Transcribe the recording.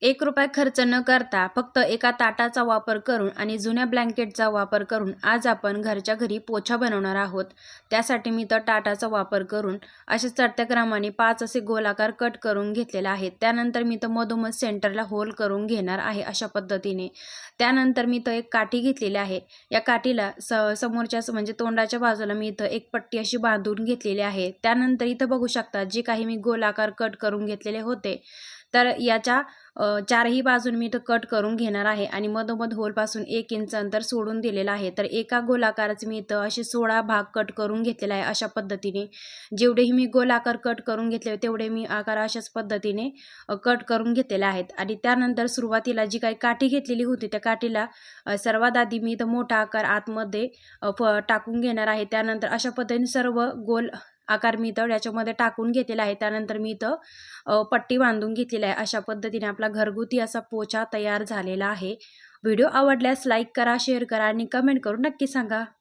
₹1 खर्च न करता फक्त एका ताटाचा वापर करून आणि जुन्या ब्लँकेटचा वापर करून आज आपण घरच्या घरी पोछा बनवणार आहोत. त्यासाठी मी तर ताटाचा वापर करून असे चढत्या क्रमाने 5 असे गोलाकार कट करून घेतलेले आहेत. त्यानंतर मी तर मधोमध सेंटरला होल करून घेणार आहे अशा पद्धतीने. त्यानंतर मी तर एक काठी घेतलेली आहे. या काठीला समोरच्याच म्हणजे तोंडाच्या बाजूला मी इथं एक पट्टी अशी बांधून घेतलेली आहे. त्यानंतर इथं बघू शकता जे काही मी गोलाकार कट करून घेतलेले होते, तर याच्या चारही बाजून मी इथं कट करून घेणार आहे आणि मधोमध होलपासून 1 इंच अंतर सोडून दिलेलं आहे. तर एका गोलाकाराचे मी इथं असे 16 भाग कट करून घेतलेला आहे अशा पद्धतीने. जेवढेही मी गोलाकार कट करून घेतले तेवढे मी आकार अशाच पद्धतीने कट करून घेतलेले आहेत. आणि त्यानंतर सुरुवातीला जी काही काठी घेतलेली होती त्या काठीला सर्वात आधी मी इथं मोठा आकार आतमध्ये टाकून घेणार आहे. त्यानंतर अशा पद्धतीने सर्व गोल आकार मी इथं याच्यामध्ये टाकून घेतलेला आहे. त्यानंतर मी इथं पट्टी बांधून घेतलेली आहे. अशा पद्धतीने आपला घरगुती असा पोछा तयार झालेला आहे. व्हिडिओ आवडल्यास लाईक करा, शेअर करा आणि कमेंट करून नक्की सांगा.